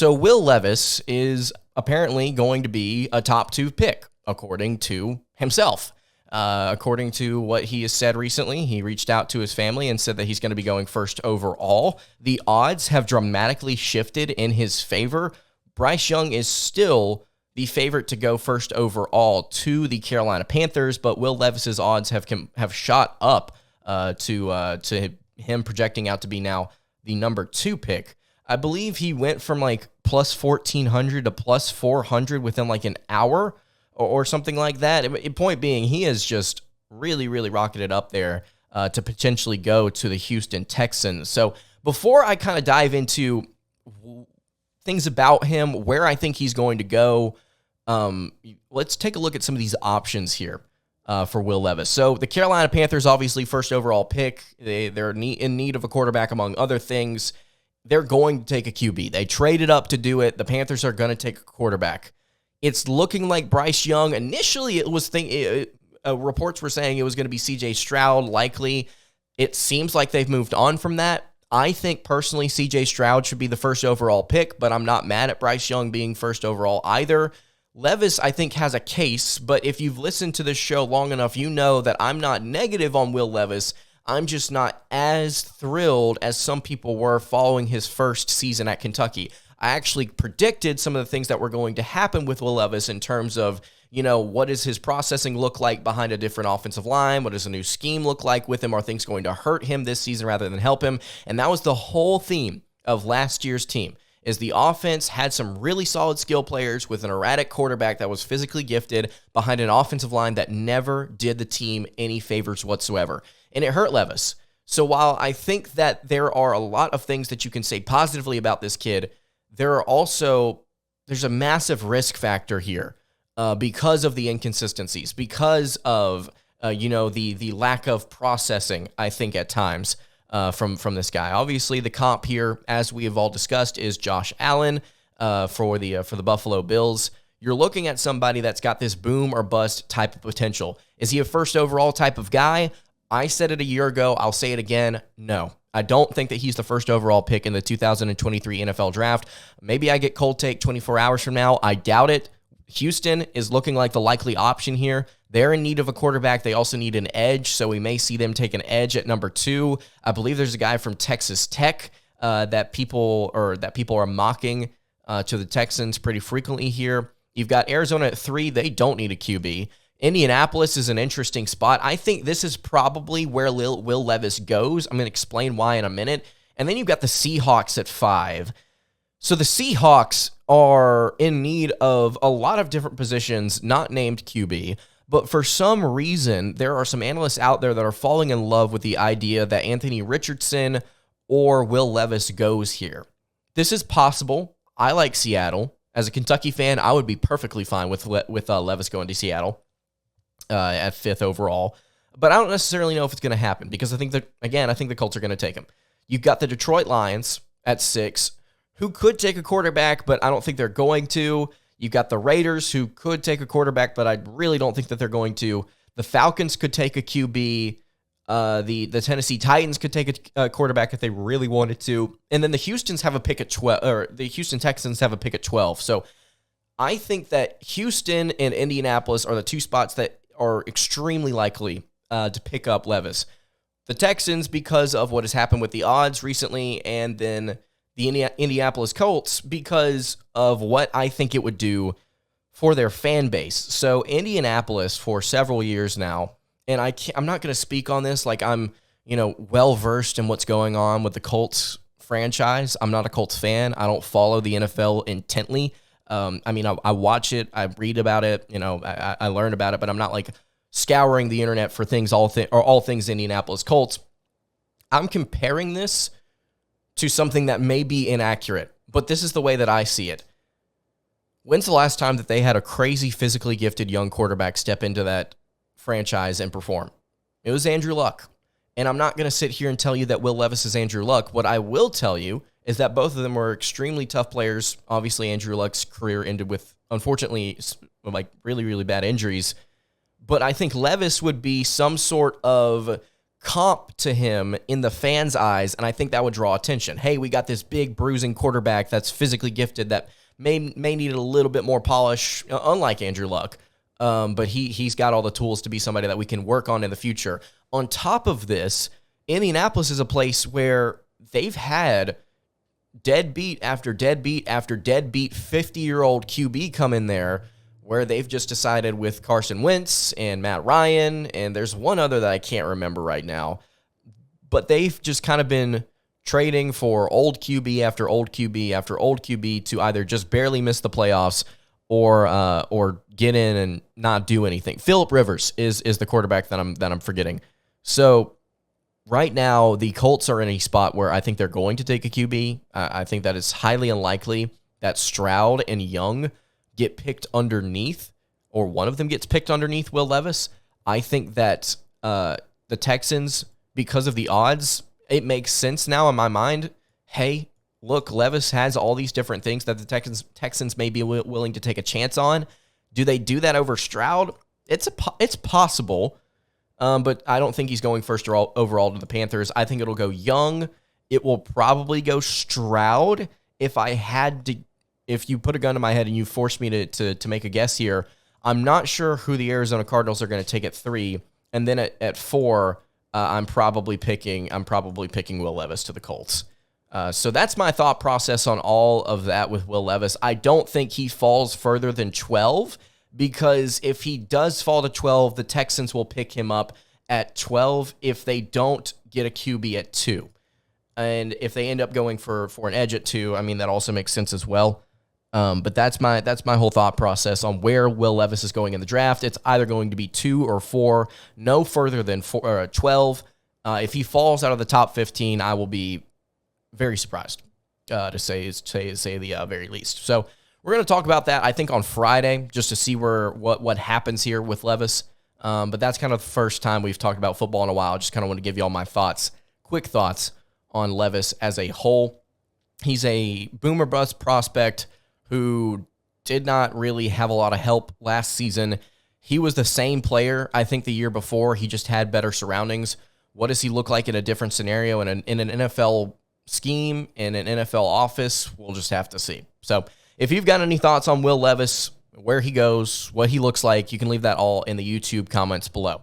So Will Levis is apparently going to be a top 2 pick, according to himself. According to what he has said recently, he reached out to his family and said that he's going to be going first overall. The odds have dramatically shifted in his favor. Bryce Young is still the favorite to go first overall to the Carolina Panthers, but Will Levis's odds have shot up to him projecting out to be now the number 2 pick. I believe he went from like plus 1,400 to plus 400 within like an hour or something like that. Point being, he has just really, really rocketed up there to potentially go to the Houston Texans. So before I kind of dive into things about him, where I think he's going to go, let's take a look at some of these options here for Will Levis. So the Carolina Panthers, obviously first overall pick. They're in need of a quarterback, among other things. They're going to take a QB. They traded up to do it. The Panthers are going to take a quarterback. It's looking like Bryce Young. Initially, it was reports were saying it was going to be C.J. Stroud, likely. It seems like they've moved on from that. I think, personally, C.J. Stroud should be the first overall pick, but I'm not mad at Bryce Young being first overall either. Levis, I think, has a case, but if you've listened to this show long enough, you know that I'm not negative on Will Levis. I'm just not as thrilled as some people were following his first season at Kentucky. I actually predicted some of the things that were going to happen with Will Levis in terms of, what does his processing look like behind a different offensive line? What does a new scheme look like with him? Are things going to hurt him this season rather than help him? And that was the whole theme of last year's team, is the offense had some really solid skill players with an erratic quarterback that was physically gifted behind an offensive line that never did the team any favors whatsoever. And it hurt Levis. So while I think that there are a lot of things that you can say positively about this kid, there's a massive risk factor here because of the inconsistencies, because of, the lack of processing, I think, at times from this guy. Obviously, the comp here, as we have all discussed, is Josh Allen for the Buffalo Bills. You're looking at somebody that's got this boom or bust type of potential. Is he a first overall type of guy? I said it a year ago. I'll say it again. No, I don't think that he's the first overall pick in the 2023 NFL draft. Maybe I get cold take 24 hours from now. I doubt it. Houston is looking like the likely option here. They're in need of a quarterback. They also need an edge, so we may see them take an edge at number 2. I believe there's a guy from Texas Tech that people are mocking to the Texans pretty frequently here. You've got Arizona at 3. They don't need a QB. Indianapolis is an interesting spot. I think this is probably where Will Levis goes. I'm going to explain why in a minute. And then you've got the Seahawks at 5. So the Seahawks are in need of a lot of different positions, not named QB. But for some reason, there are some analysts out there that are falling in love with the idea that Anthony Richardson or Will Levis goes here. This is possible. I like Seattle. As a Kentucky fan, I would be perfectly fine with Levis going to Seattle at 5th overall. But I don't necessarily know if it's going to happen because I think the Colts are going to take him. You've got the Detroit Lions at 6, who could take a quarterback, but I don't think they're going to. You've got the Raiders, who could take a quarterback, but I really don't think that they're going to. The Falcons could take a QB. The Tennessee Titans could take a quarterback if they really wanted to. And then the Houstons have a pick at 12, or the Houston Texans have a pick at 12. So I think that Houston and Indianapolis are the 2 spots that are extremely likely to pick up Levis. The Texans, because of what has happened with the odds recently, and then the Indianapolis Colts, because of what I think it would do for their fan base. So Indianapolis, for several years now, and I'm not going to speak on this like I'm, well-versed in what's going on with the Colts franchise. I'm not a Colts fan. I don't follow the NFL intently. I watch it, I read about it, I learn about it, but I'm not like scouring the internet for all things Indianapolis Colts. I'm comparing this to something that may be inaccurate, but this is the way that I see it. When's the last time that they had a crazy physically gifted young quarterback step into that franchise and perform? It was Andrew Luck. And I'm not going to sit here and tell you that Will Levis is Andrew Luck. What I will tell you is that both of them were extremely tough players. Obviously, Andrew Luck's career ended with, unfortunately, really, really bad injuries. But I think Levis would be some sort of comp to him in the fans' eyes, and I think that would draw attention. Hey, we got this big bruising quarterback that's physically gifted that may need a little bit more polish, unlike Andrew Luck. But he's got all the tools to be somebody that we can work on in the future. On top of this, Indianapolis is a place where they've had deadbeat after deadbeat after deadbeat 50-year-old QB come in there, where they've just decided with Carson Wentz and Matt Ryan, and there's one other that I can't remember right now, but they've just kind of been trading for old QB after old QB after old QB to either just barely miss the playoffs or get in and not do anything. Phillip Rivers is the quarterback that I'm forgetting. So right now, the Colts are in a spot where I think they're going to take a QB. I think that it's highly unlikely that Stroud and Young get picked underneath, or one of them gets picked underneath Will Levis. I think that the Texans, because of the odds, it makes sense now in my mind. Hey, look, Levis has all these different things that the Texans may be willing to take a chance on. Do they do that over Stroud? It's possible, but I don't think he's going first overall to the Panthers. I think it'll go Young. It will probably go Stroud. If you put a gun to my head and you force me to make a guess here, I'm not sure who the Arizona Cardinals are going to take at 3, and then at 4, I'm probably picking Will Levis to the Colts. So that's my thought process on all of that with Will Levis. I don't think he falls further than 12, because if he does fall to 12, the Texans will pick him up at 12 if they don't get a QB at 2. And if they end up going for an edge at 2, I mean, that also makes sense as well. But that's my whole thought process on where Will Levis is going in the draft. It's either going to be 2 or 4, no further than 12. If he falls out of the top 15, I will be very surprised, to say the very least. So we're going to talk about that, I think, on Friday, just to see what happens here with Levis. But that's kind of the first time we've talked about football in a while. I just kind of want to give you all my quick thoughts on Levis as a whole. He's a boomer bust prospect who did not really have a lot of help last season. He was the same player, I think, the year before. He just had better surroundings. What does he look like in a different scenario, in an NFL scheme, in an NFL office? We'll just have to see. So if you've got any thoughts on Will Levis, where he goes, what he looks like, you can leave that all in the YouTube comments below.